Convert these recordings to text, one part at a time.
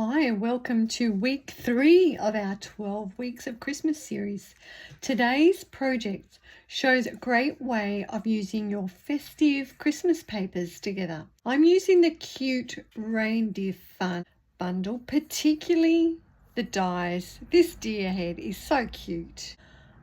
Hi, and welcome to week 3 of our 12 Weeks of Christmas series. Today's project shows a great way of using your festive Christmas papers together. I'm using the cute Reindeer Fun bundle, particularly the dies. This deer head is so cute.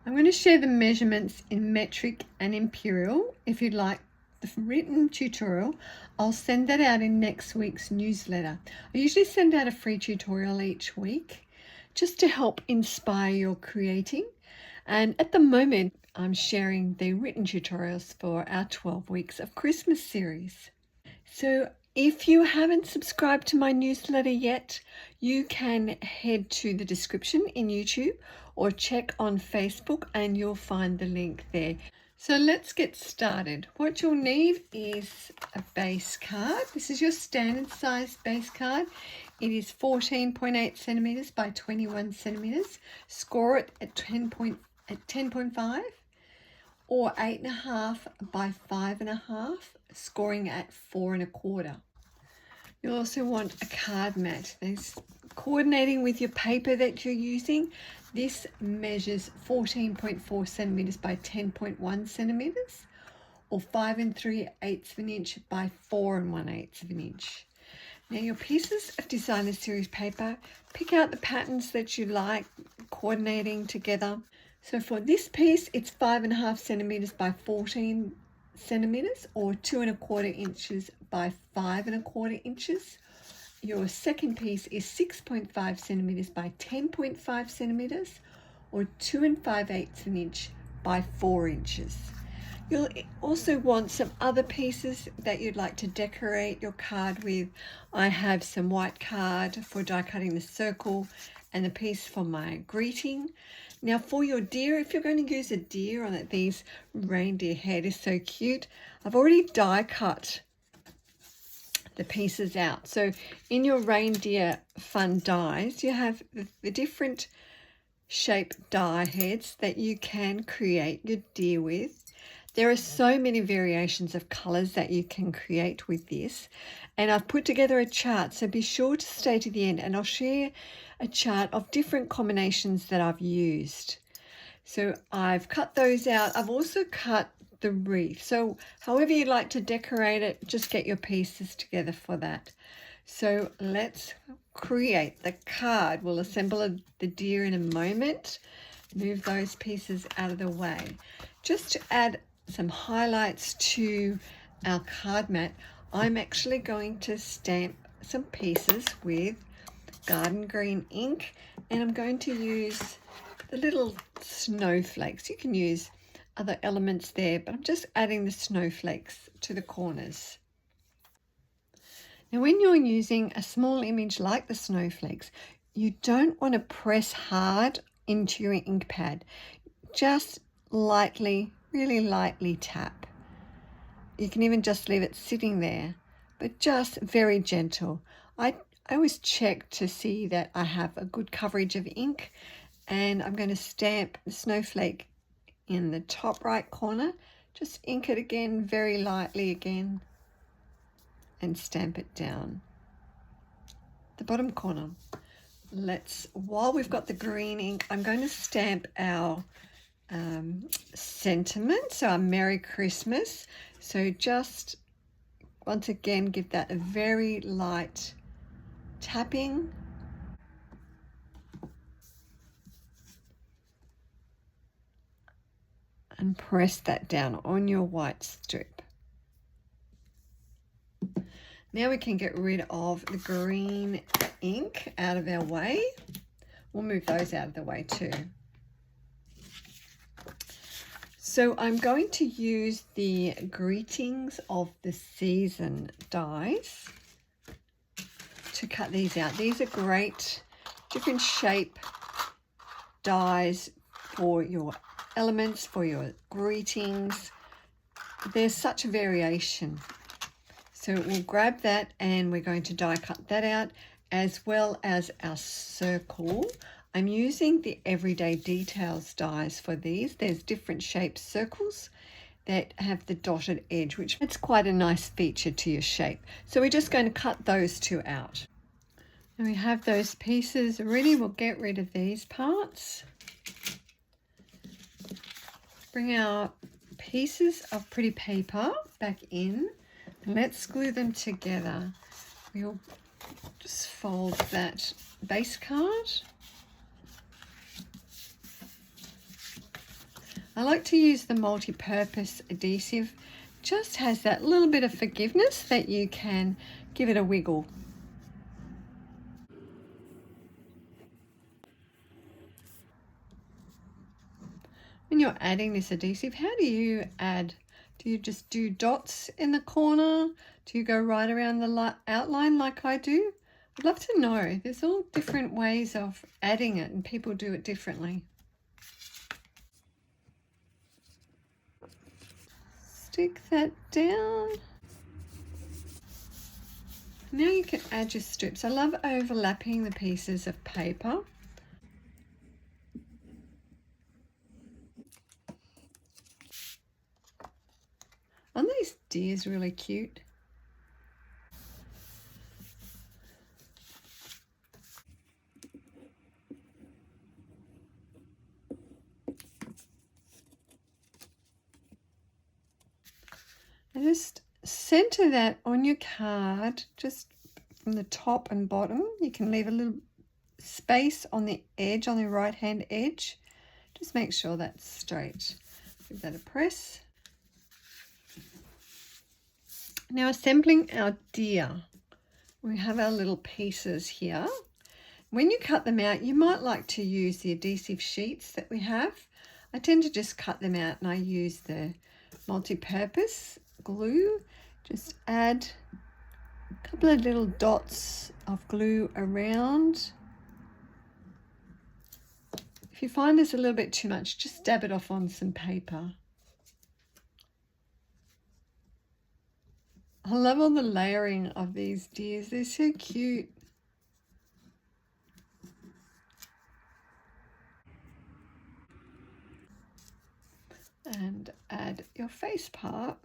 I'm going to share the measurements in metric and imperial. If you'd like the written tutorial, I'll send that out in next week's newsletter. I usually send out a free tutorial each week just to help inspire your creating. And at the moment, I'm sharing the written tutorials for our 12 Weeks of Christmas series. So if you haven't subscribed to my newsletter yet, you can head to the description in YouTube or check on Facebook and you'll find the link there. So let's get started. What you'll need is a base card. This is your standard size base card. It is 14.8 centimeters by 21 centimeters. Score it at 10.5 or 8.5 by 5.5, scoring at 4.25. You'll also want a card mat. There's coordinating with your paper that you're using. This measures 14.4 centimeters by 10.1 centimeters, or 5 3/8 of an inch by 4 1/8 of an inch. Now your pieces of designer series paper, pick out the patterns that you like, coordinating together. So for this piece, it's 5.5 centimeters by 14 centimeters, or 2.25 inches by 5.25 inches. Your second piece is 6.5 centimeters by 10.5 centimeters, or 2 5/8 of an inch by 4 inches. You'll also want some other pieces that you'd like to decorate your card with. I have some white card for die cutting the circle and a piece for my greeting. Now for your deer, if you're going to use a deer on it, these reindeer head is so cute. I've already die cut the pieces out. So in your reindeer fun dies, you have the different shape die heads that you can create your deer with. There are so many variations of colors that you can create with this, and I've put together a chart, so be sure to stay to the end and I'll share a chart of different combinations that I've used. So I've cut those out. I've also cut the wreath. So however you like to decorate it, just get your pieces together for that. So let's create the card. We'll assemble the deer in a moment. Move those pieces out of the way. Just to add some highlights to our card mat, I'm actually going to stamp some pieces with garden green ink, and I'm going to use the little snowflakes. You can use other elements there, but I'm just adding the snowflakes to the corners. Now when you're using a small image like the snowflakes, you don't want to press hard into your ink pad. Just lightly, really lightly tap. You can even just leave it sitting there, but just very gentle. I always check to see that I have a good coverage of ink, and I'm going to stamp the snowflake in the top right corner. Just ink it again very lightly again and stamp it down the bottom corner. While we've got the green ink, I'm going to stamp our sentiment, so our Merry Christmas. So just once again give that a very light tapping. And press that down on your white strip. Now we can get rid of the green ink out of our way. We'll move those out of the way too. So I'm going to use the Greetings of the Season dies to cut these out. These are great different shape dies for your elements, for your greetings. There's such a variation. So we'll grab that and we're going to die cut that out, as well as our circle. I'm using the Everyday Details dies for these. There's different shaped circles that have the dotted edge, which adds quite a nice feature to your shape. So we're just going to cut those two out. And we have those pieces ready. We'll get rid of these parts. Bring our pieces of pretty paper back in and let's glue them together. We'll just fold that base card. I like to use the multi-purpose adhesive. Just has that little bit of forgiveness that you can give it a wiggle. When you're adding this adhesive, how do you add? Do you just do dots in the corner? Do you go right around the outline like I do? I'd love to know. There's all different ways of adding it and people do it differently. Stick that down. Now you can add your strips. I love overlapping the pieces of paper. Aren't these deers really cute? And just center that on your card, just from the top and bottom. You can leave a little space on the edge, on the right hand edge. Just make sure that's straight. Give that a press. Now assembling our deer. We have our little pieces here. When you cut them out, you might like to use the adhesive sheets that we have. I tend to just cut them out and I use the multi-purpose glue. Just add a couple of little dots of glue around. If you find this a little bit too much, just dab it off on some paper. I love all the layering of these deers. They're so cute. And add your face part.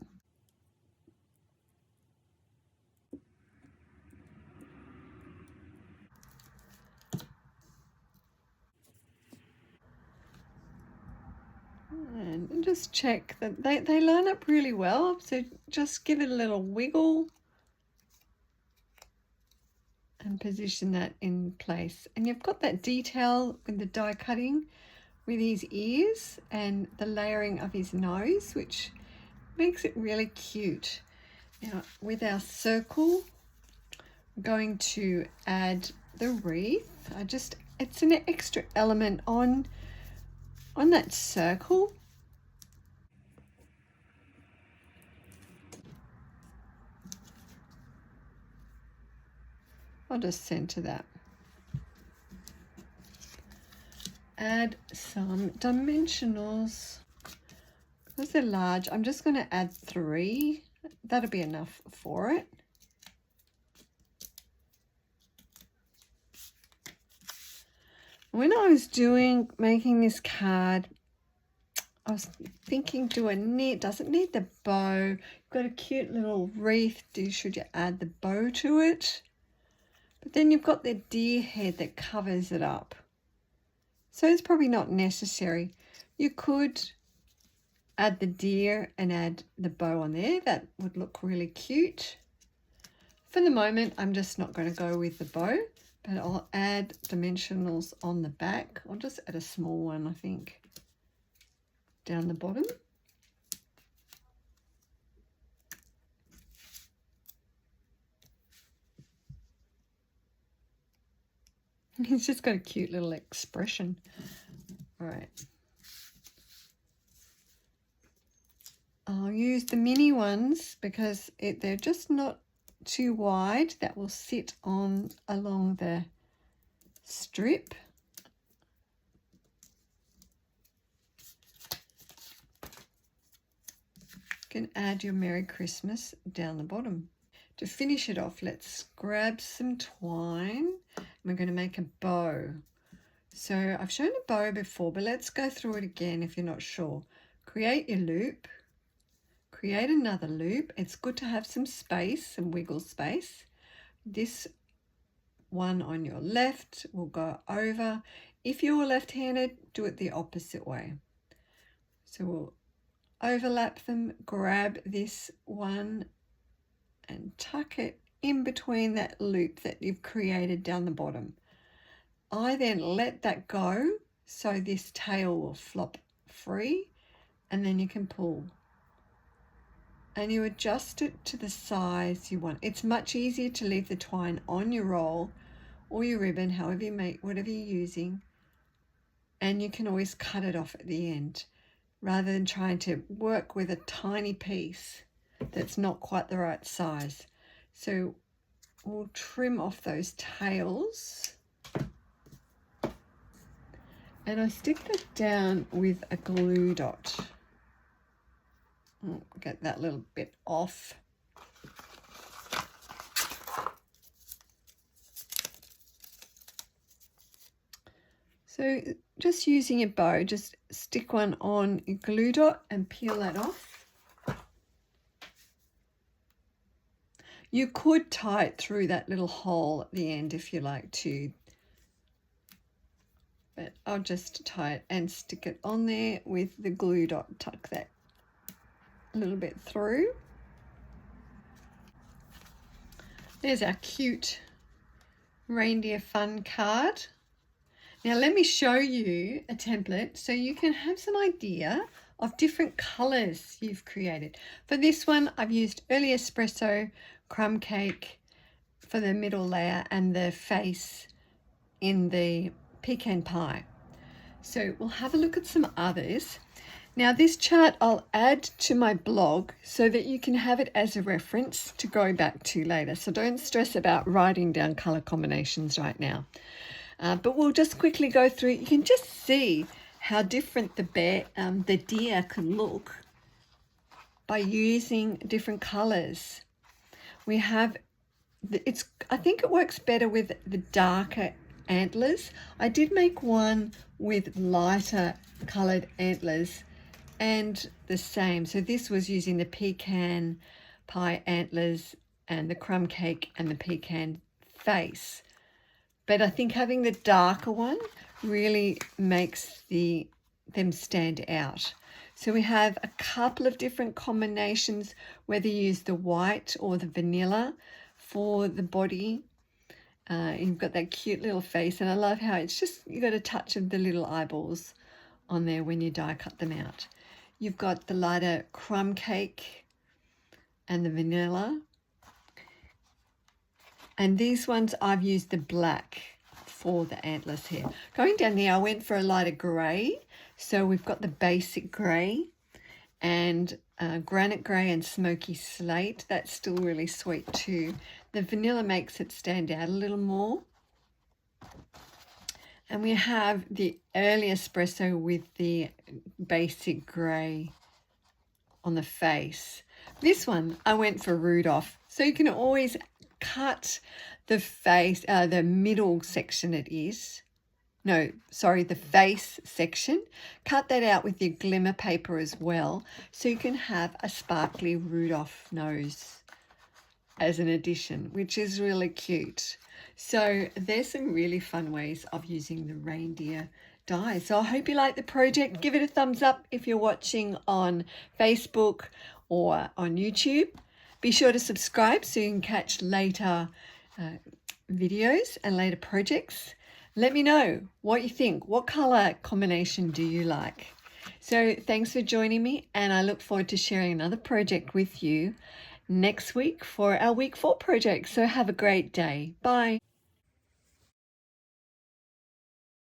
And just check that they line up really well. So just give it a little wiggle and position that in place. And you've got that detail with the die cutting with his ears and the layering of his nose, which makes it really cute. Now with our circle, I'm going to add the wreath. It's an extra element on that circle. I'll just center that. Add some dimensionals. Because they're large, I'm just going to add 3. That'll be enough for it. When I was making this card, I was thinking, does it need the bow? You've got a cute little wreath. Should you add the bow to it? But then you've got the deer head that covers it up. So it's probably not necessary. You could add the deer and add the bow on there. That would look really cute. For the moment, I'm just not going to go with the bow, but I'll add dimensionals on the back. I'll just add a small one, I think, down the bottom. He's just got a cute little expression. All right. I'll use the mini ones because they're just not too wide. That will sit along the strip. You can add your Merry Christmas down the bottom. To finish it off, let's grab some twine. We're going to make a bow. So I've shown a bow before, but let's go through it again if you're not sure. Create your loop. Create another loop. It's good to have some space, some wiggle space. This one on your left will go over. If you're left-handed, do it the opposite way. So we'll overlap them, grab this one and tuck it in between that loop that you've created down the bottom. I then let that go so this tail will flop free, and then you can pull. And you adjust it to the size you want. It's much easier to leave the twine on your roll or your ribbon, however you make, whatever you're using. And you can always cut it off at the end rather than trying to work with a tiny piece that's not quite the right size. So we'll trim off those tails. And I stick that down with a glue dot. Get that little bit off. So just using a bow, just stick one on your glue dot and peel that off. You could tie it through that little hole at the end if you like to, but I'll just tie it and stick it on there with the glue dot. Tuck that a little bit through. There's our cute reindeer fun card. Now let me show you a template so you can have some idea of different colors you've created. For this one, I've used early espresso, crumb cake for the middle layer, and the face in the pecan pie. So we'll have a look at some others. Now this chart I'll add to my blog so that you can have it as a reference to go back to later. So don't stress about writing down color combinations right now. But we'll just quickly go through. You can just see how different the deer can look by using different colors. We have, I think it works better with the darker antlers. I did make one with lighter colored antlers and the same. So this was using the pecan pie antlers and the crumb cake and the pecan face. But I think having the darker one really makes them stand out. So we have a couple of different combinations, whether you use the white or the vanilla for the body. You've got that cute little face, and I love how it's just, you got a touch of the little eyeballs on there when you die cut them out. You've got the lighter crumb cake and the vanilla. And these ones I've used the black for the antlers here. Going down there, I went for a lighter grey. So we've got the basic grey and granite grey and smoky slate. That's still really sweet too. The vanilla makes it stand out a little more. And we have the early espresso with the basic grey on the face. This one, I went for Rudolph. So you can always cut the face, the middle section it is. No, sorry, the face section. Cut that out with your glimmer paper as well, so you can have a sparkly Rudolph nose as an addition, which is really cute. So there's some really fun ways of using the reindeer die. So I hope you like the project. Give it a thumbs up if you're watching on Facebook or on YouTube. Be sure to subscribe so you can catch later videos and later projects. Let me know what you think. What color combination do you like? So thanks for joining me, and I look forward to sharing another project with you next week for our week 4 project. So have a great day. Bye.